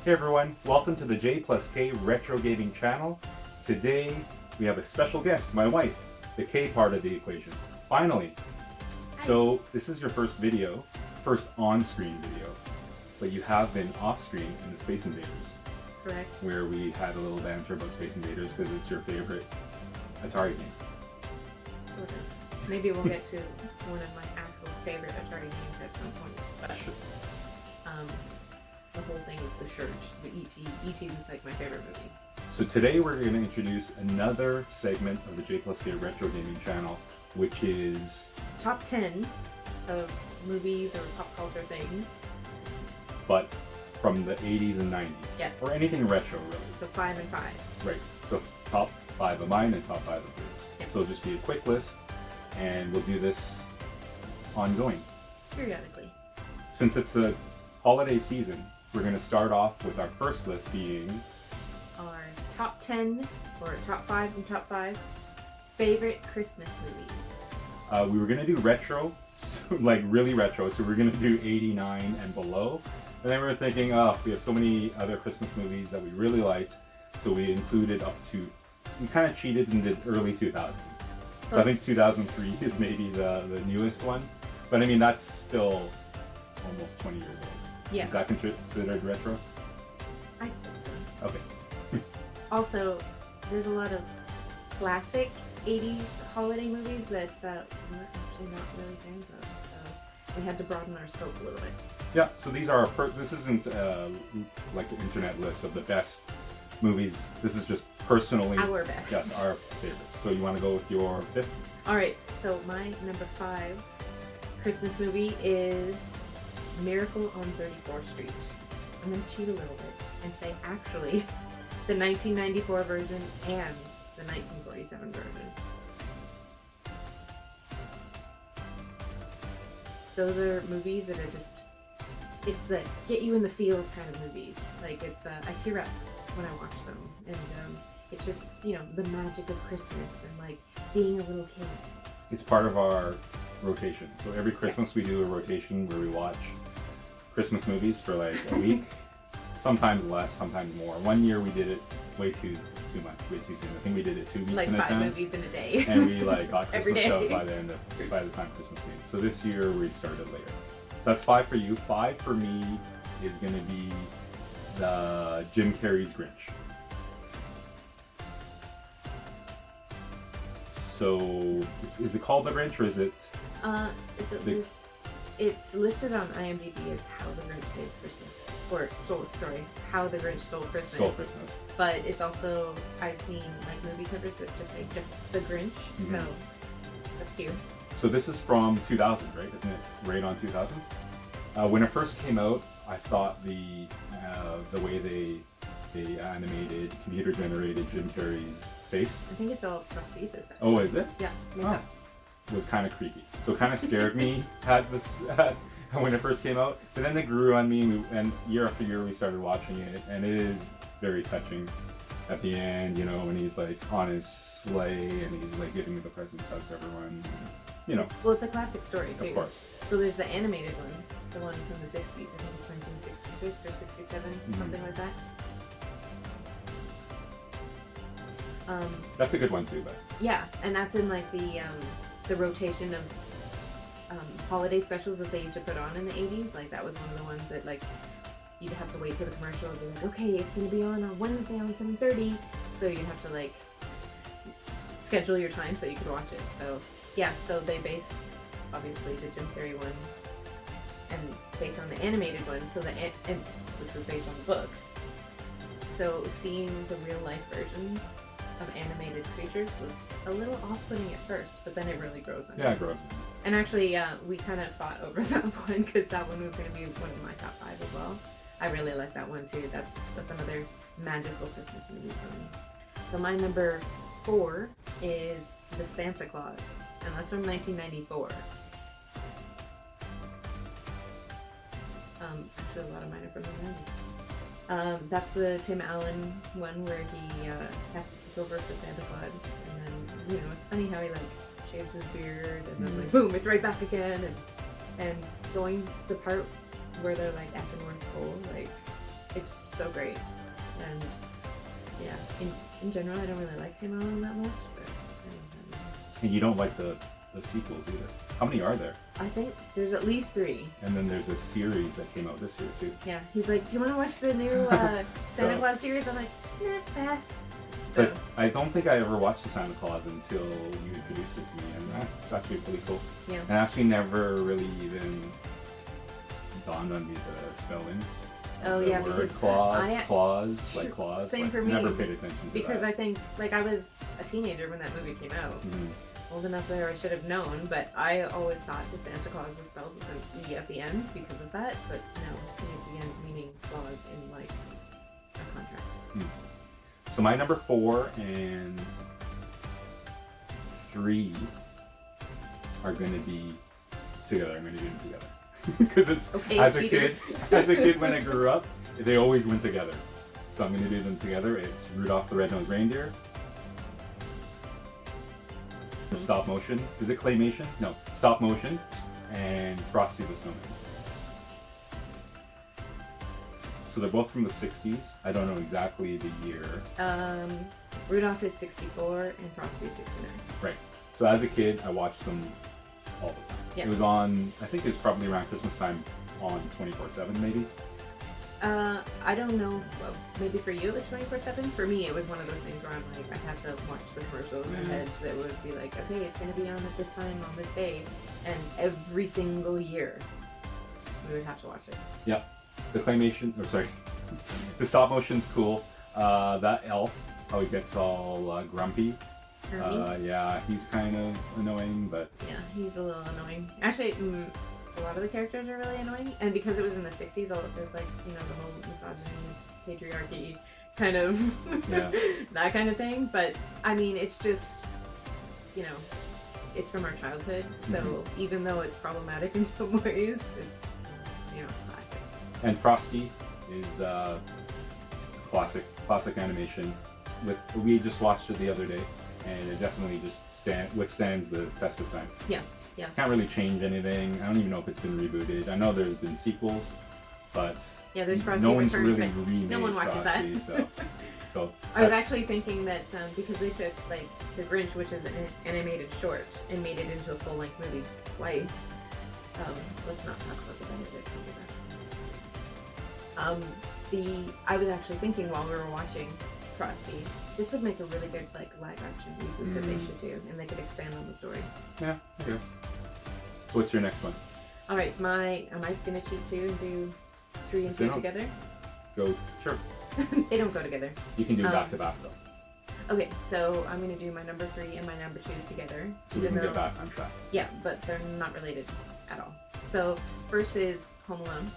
Hey everyone, welcome to the J plus K Retro Gaming channel. Today we have a special guest, my wife, the K part of the equation. Finally! So this is your first video, first on-screen video, but you have been off-screen in the Space Invaders. Correct. Where we had a little banter about Space Invaders because it's your favorite Atari game. Sort of. Maybe we'll get to one of my actual favorite Atari games at some point. But the whole thing is the Surge, the E.T. E.T. is like my favorite movies. So today we're going to introduce another segment of the J plus K Retro Gaming channel, which is Top 10 of movies or pop culture things. But from the 80s and 90s. Yeah. Or anything retro, really. So 5 and 5. Right. So top 5 of mine and top 5 of yours. Yeah. So it'll just be a quick list, and we'll do this ongoing. Periodically. Since it's the holiday season, we're going to start off with our first list being Our top 10 or top 5 and top 5 favorite Christmas movies. we were going to do retro, so, like really retro, so we're going to do 89 and below. And then we were thinking, we have so many other Christmas movies that we really liked, so we included up to, we kind of cheated and did early 2000s. So I think 2003 is maybe the newest one, but I mean that's still almost 20 years old. Yeah. Is that considered retro? I'd say so. Okay. Also, there's a lot of classic 80s holiday movies that we're actually not really fans of, so we had to broaden our scope a little bit. Yeah, so these are, this isn't like the internet list of the best movies. This is just personally Our best. Yes, our favorites. So you want to go with your fifth? Alright, so my number 5 Christmas movie is Miracle on 34th Street. I'm going to cheat a little bit and say actually the 1994 version and the 1947 version. Those are movies that are just, it's the get you in the feels kind of movies. Like it's, I tear up when I watch them, and it's just, you know, the magic of Christmas and like being a little kid. It's part of our rotation. So every Christmas we do a rotation where we watch Christmas movies for like a week, sometimes less, sometimes more. One year we did it way too much, way too soon. I think we did it 2 weeks like in 5 advance. movies in a day. And we like got Every Christmas day. out by the time Christmas came. So this year we started later. So that's 5 for you. 5 for me is gonna be the Jim Carrey's Grinch. So is it called The Grinch or is it? It's at least, it's listed on IMDb as How the Grinch Stole Christmas, or How the Grinch Stole Christmas. Stole Christmas. But it's also, I've seen like movie covers that just say just The Grinch, so it's up to you. So this is from 2000, right? Isn't it right on 2000? When it first came out, I thought the way they animated, computer-generated Jim Carrey's face. I think it's all prosthesis. Oh, is it? Yeah, makeup. Was kind of creepy. So it kind of scared me when it first came out. But then they grew on me, and year after year we started watching it, and it is very touching. At the end, you know, when he's like on his sleigh and he's like giving the presents out to everyone. You know. Well, it's a classic story too. Of course. So there's the animated one, the one from the 60s. I think it's 1966 or 67, something like that. That's a good one too, but yeah, and that's in like the rotation of holiday specials that they used to put on in the 80s. Like that was one of the ones that like you'd have to wait for the commercial and be like, okay, it's gonna be on Wednesday on 7:30, so you'd have to like schedule your time so you could watch it. So yeah, so they based obviously the Jim Carrey one and based on the animated one, so which was based on the book. So seeing the real life versions of animated creatures was a little off-putting at first, but then it really grows on yeah, you. it grows. And actually, we kind of fought over that one because that one was going to be one of my top 5 as well. I really like that one too. That's another magical Christmas movie for me. So my number 4 is The Santa Claus, and that's from 1994. Actually, a lot of mine are from the 90s. That's the Tim Allen one where he has to take over for Santa Claus, and then, you know, it's funny how he like shaves his beard and then like boom, it's right back again, and going the part where they're like at the North Pole, like it's so great. And yeah, in general, I don't really like Tim Allen that much, but I don't know. And you don't like the sequels either. How many are there? I think there's at least 3. And then there's a series that came out this year too. Yeah, he's like, do you want to watch the new Santa Claus series? I'm like, nah, pass. So I don't think I ever watched the Santa Claus until you introduced it to me, and that's actually pretty cool. Yeah. And actually never really even dawned on me the spelling. Oh the yeah, word because claws, like claws. Same like, for me. Never paid attention to because that. I think like I was a teenager when that movie came out. Mhm. Old enough there I should have known, but I always thought the Santa Claus was spelled with an E at the end because of that, but no, E at the end meaning clause in like a contract. So my number 4 and 3 are going to be together. I'm going to do them together because it's Okay, as a Peter. kid when I grew up, they always went together. So I'm going to do them together. It's Rudolph the Red-Nosed Reindeer. The stop motion. Is it claymation? No, stop motion. And Frosty the Snowman. So they're both from the 60s. I don't know exactly the year. Rudolph is 64 and Frosty is 69. Right. So as a kid, I watched them all the time. Yeah. It was on, I think it was probably around Christmas time on 24/7 maybe. I don't know. Well, maybe for you it was 24/7. For me, it was one of those things where I'm like, I have to watch the commercials ahead that would be like, okay, it's going to be on at this time on this day, and every single year we would have to watch it. Yeah. The claymation, or sorry, the stop motion's cool. That elf, how he gets all grumpy. Yeah, he's kind of annoying, but Yeah, he's a little annoying. Actually, a lot of the characters are really annoying, and because it was in the 60s, there's like, you know, the whole misogyny, patriarchy kind of Yeah. that kind of thing. But I mean, it's just, you know, it's from our childhood, so even though it's problematic in some ways, it's, you know, classic. And Frosty is classic animation. We just watched it the other day, and it definitely just withstands the test of time. Yeah, yeah. Can't really change anything. I don't even know if it's been rebooted. I know there's been sequels, but Yeah, there's Frosty no one's Returns, really but remade no one watches Frosty, that. so I was that's- actually thinking that because they took like The Grinch, which is an animated short, and made it into a full-length movie twice. Let's not talk about the Benedict Cumberbatch. I was actually thinking while we were watching Frosty, this would make a really good like live action reboot that they should do, and they could expand on the story. Yeah, I guess. So what's your next one? All right, am I gonna cheat too and do 3 and If they 2 don't- together? Go, sure. They don't go together. You can do back to back though, Okay, so I'm gonna do my number 3 and my number 2 together. so we even can get though- back on track. Yeah, but they're not related at all. So first is Home Alone.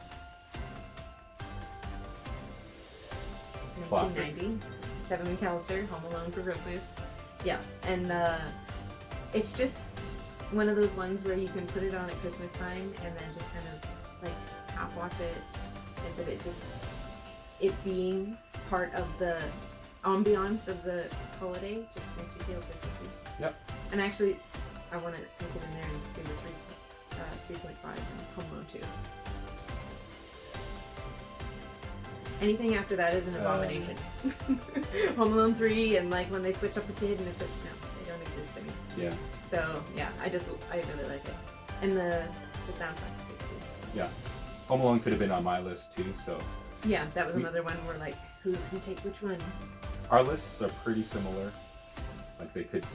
Classic. 1990. Kevin McAllister, Home Alone for Christmas. Yeah, and it's just one of those ones where you can put it on at Christmas time and then just kind of like half watch it, and that it being part of the ambiance of the holiday just makes you feel Christmassy. Yep. And actually, I want to sneak it in there and do the 3.5 and Home Alone 2. Anything after that is an abomination. Home Alone 3 and like when they switch up the kid and it's like, no, they don't exist to me. Yeah. So yeah, I really like it. And the soundtrack's good too. Yeah. Home Alone could have been on my list too, so Yeah, that was another one where like, who could take which one? our lists are pretty similar. Like they could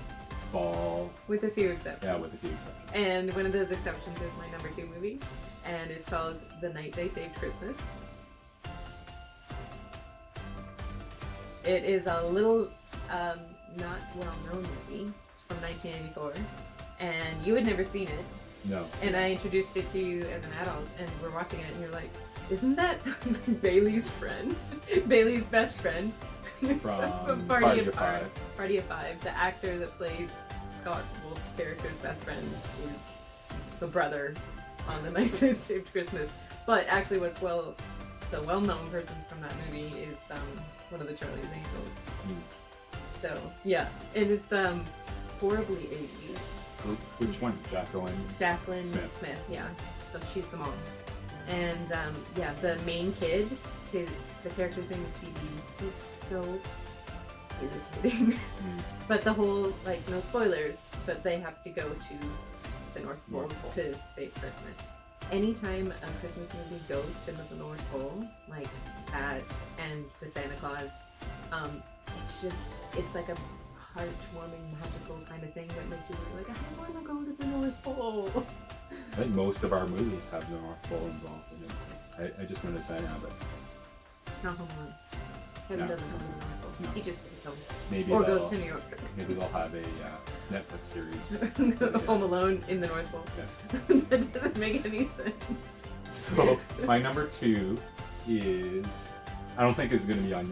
fall, With a few exceptions. yeah, with a few exceptions. And one of those exceptions is my number 2 movie, and it's called The Night They Saved Christmas. It is a little not well-known movie. It's from 1984, and you had never seen it. No. And I introduced it to you as an adult, and we're watching it, and you're like, "Isn't that Bailey's friend? Bailey's best friend?" From Party of Five. Party of Five. The actor that plays Scott Wolf's character's best friend is the brother on The Night That Saved Christmas. But actually, what's the well-known person from that movie is one of the Charlie's Angels. So yeah, and it's horribly 80s. Which one? Jacqueline Smith, yeah. So she's the mom. And yeah, the main kid, the character's doing the CD. He's so irritating. But the whole, like, no spoilers, but they have to go to the North Pole to save Christmas. Anytime a Christmas movie goes to the North Pole, like that and the Santa Claus, it's like a heartwarming, magical kind of thing that makes you like, I want to go to the North Pole. I think most of our movies have the North Pole involved in it. I just want to say now, but Not Home Alone. Kevin doesn't go to the North Pole. No. He just stays home. maybe Or they'll- goes to New York. Maybe they'll have a Netflix series. Home Alone in the North Pole. Yes. That doesn't make any sense. So my number 2 is, I don't think it's going to be on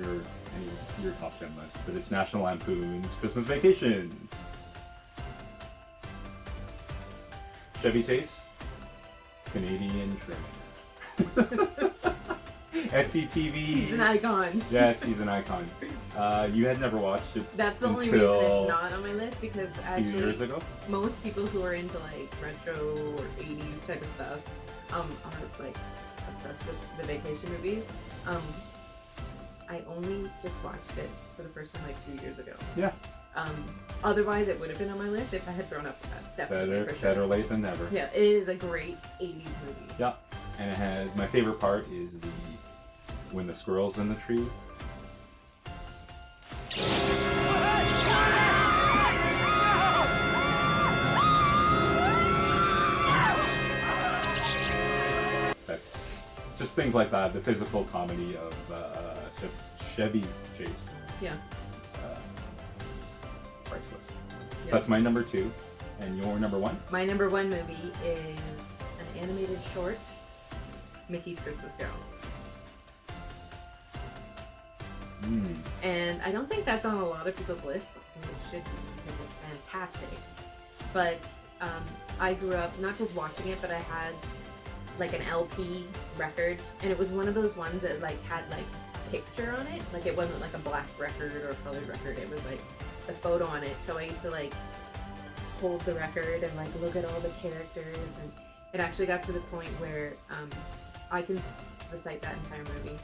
your top 10 list, but it's National Lampoon's Christmas Vacation. Chevy Chase, Canadian treasure. SCTV. He's an icon. Yes, he's an icon. You had never watched it. That's the only until reason it's not on my list, because a few years actually ago. most people who are into like retro or 80s type of stuff are like obsessed with the vacation movies. I only just watched it for the first time like 2 years ago. Yeah. Otherwise it would have been on my list if I had grown up with that. Definitely, for sure. Better late than never. Yeah, it is a great 80s movie. Yeah, and it has, my favorite part is when the squirrel's in the tree. That's just things like that. The physical comedy of Chevy Chase Yeah. is priceless. So Yeah. that's my number 2, and your number 1. My number 1 movie is an animated short, Mickey's Christmas Carol. And I don't think that's on a lot of people's lists, and it should be because it's fantastic. But I grew up not just watching it, but I had like an LP record, and it was one of those ones that like had like a picture on it. Like it wasn't like a black record or a colored record. It was like the photo on it. So I used to like hold the record and like look at all the characters, and it actually got to the point where I can recite that entire movie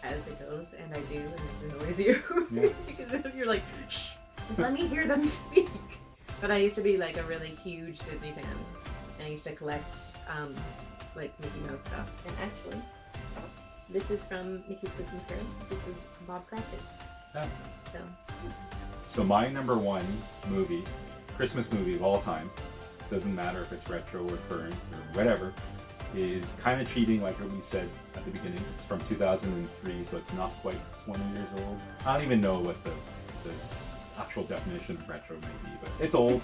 as it goes, and I do, and it annoys you. Yeah. Because you're like, shh, just let me hear them speak. But I used to be like a really huge Disney fan, and I used to collect like Mickey Mouse stuff. And actually, this is from Mickey's Christmas Carol. This is Bob Cratchit. Yeah. So my number 1 movie, Christmas movie of all time, doesn't matter if it's retro or current or whatever, is kind of cheating, like what we said at the beginning. It's from 2003, so it's not quite 20 years old. I don't even know what the actual definition of retro may be, but it's old.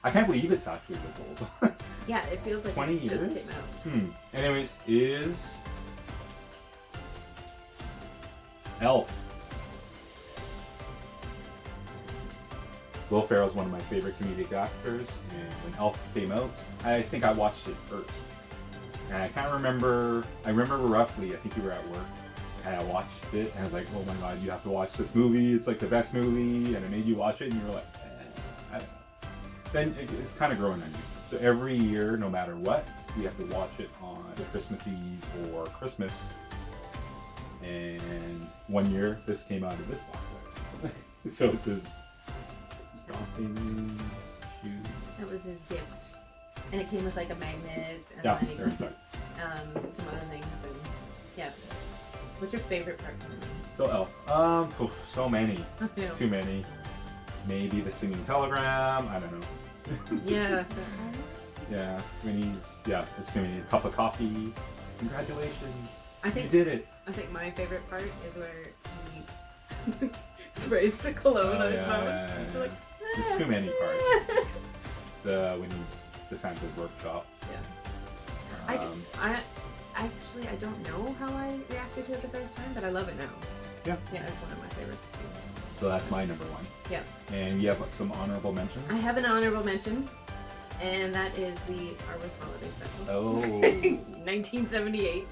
I can't believe it's actually this old. yeah, it feels like 20 it years? just came out. Anyways, is Elf. Will Ferrell's one of my favorite comedic actors, and when Elf came out, I think I watched it first. And I can't remember, I remember roughly, I think you were at work, and I watched it, and I was like, oh my god, you have to watch this movie, it's like the best movie, and I made you watch it, and you were like, I don't know. Then it's kind of growing on you. So every year, no matter what, we have to watch it on Christmas Eve or Christmas. And one year, this came out of this box set. So it's his stocking shoe. That was his gift. And it came with like a magnet and Yeah, like there, sorry. some other things, and yeah. What's your favorite part from the movie? So Elf. So many. I know. Too many. Maybe the singing telegram. I don't know. Yeah. Yeah. When he's it's too many. A cup of coffee. Congratulations. I think you did it. I think my favorite part is where he sprays the cologne on his mouth. It's like, There's too many parts. When the Santa's workshop. Yeah. I don't know how I reacted to it the first time, but I love it now. Yeah. Yeah, it's one of my favorites too. So that's my number 1. Yeah. And you have some honorable mentions? I have an honorable mention, and that is the Star Wars Holiday Special. Oh. 1978.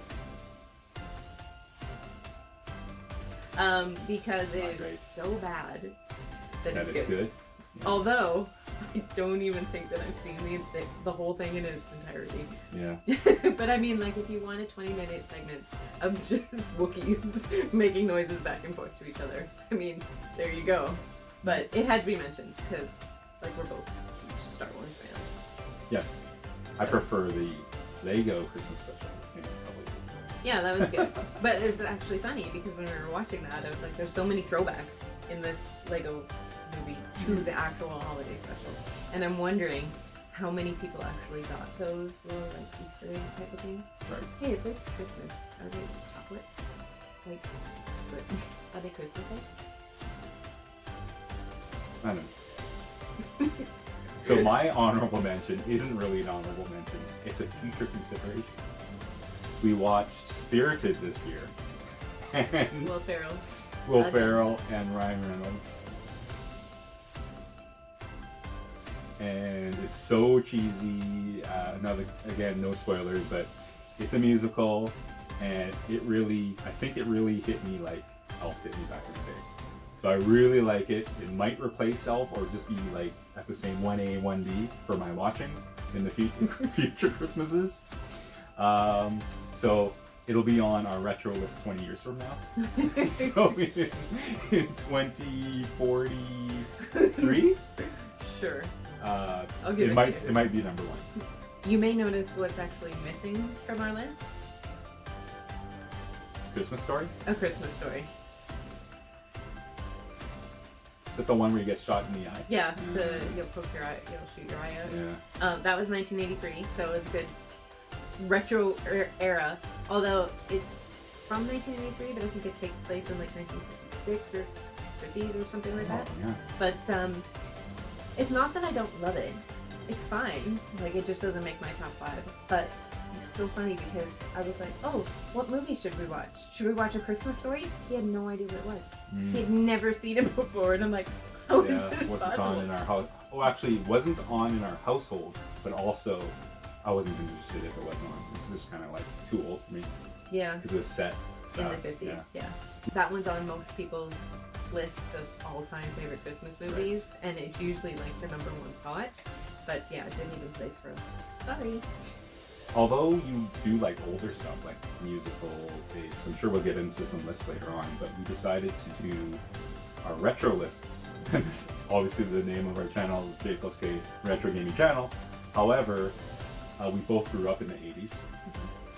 Because it Not great. is so bad that That it's is good. Yeah. Although I don't even think that I've seen the whole thing in its entirety. Yeah. But I mean, like, if you want a 20-minute segment of just Wookiees making noises back and forth to each other, I mean, there you go. But it had to be mentioned because, like, we're both huge Star Wars fans. Yes. I prefer the Lego Christmas special. Yeah, that was good. But it was actually funny because when we were watching that, I was like, there's so many throwbacks in this Lego movie to the actual holiday special. And I'm wondering how many people actually got those little, like, Easter egg type of things. Right. Hey, if it's Christmas, are they chocolate? Like, are they Christmas eggs? I don't know. So my honorable mention isn't really an honorable mention. It's a future consideration. We watched Spirited this year. And Will Ferrell and Ryan Reynolds. And it's so cheesy. Again, no spoilers, but it's a musical, and I think it really hit me like Elf hit me back in the day. So I really like it. It might replace Elf or just be like at the same 1A, 1B for my watching in the future Christmases. So it'll be on our retro list 20 years from now. So in 2043? Sure. I'll give it might be number one. You may notice what's actually missing from our list. Christmas Story? A Christmas Story. That the one where you get shot in the eye? Yeah, you'll poke your eye, you'll shoot your eye out. Yeah. That was 1983, so it was a good retro era. Although it's from 1983, but I think it takes place in like 1956 or 50s or something like that. Yeah. But it's not that I don't love it. It's fine. Like, it just doesn't make my top 5. But it's so funny because I was like, oh, what movie should we watch? Should we watch A Christmas Story? He had no idea what it was. He had never seen it before, and I'm like, how is this wasn't possible? on in our house. Oh, actually, it wasn't on in our household, but also I wasn't interested if it wasn't on. This is kind of like too old for me. Yeah. Because it was set in the 50s. Yeah. That one's on most people's lists of all-time favorite Christmas movies, right. And it's usually like the number 1 spot. But yeah, it didn't even place for us. Sorry. Although you do like older stuff, like musical tastes, I'm sure we'll get into some lists later on, but we decided to do our retro lists. Obviously the name of our channel is J+K Retro Gaming Channel. However, we both grew up in the 80s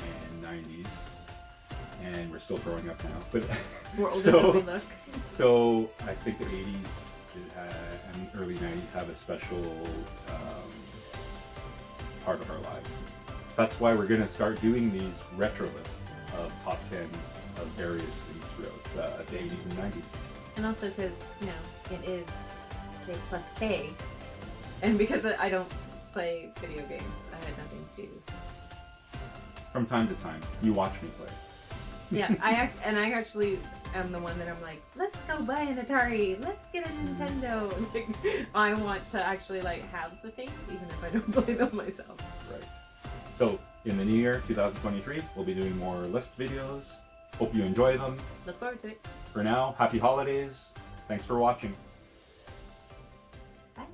and 90s, and we're still growing up now. But we're older than we look. So I think the 80s and early 90s have a special part of our lives. So that's why we're going to start doing these retro lists of top 10s of various things throughout the 80s and 90s. And also because, you know, it is J+K, and because I don't play video games, I had nothing to... From time to time, you watch me play. Yeah, I actually am the one that I'm like, let's go buy an Atari, let's get a Nintendo. Like, I want to actually like have the things, even if I don't play them myself. Right. So in the new year, 2023, we'll be doing more list videos. Hope you enjoy them. Look forward to it. For now, happy holidays. Thanks for watching. Bye.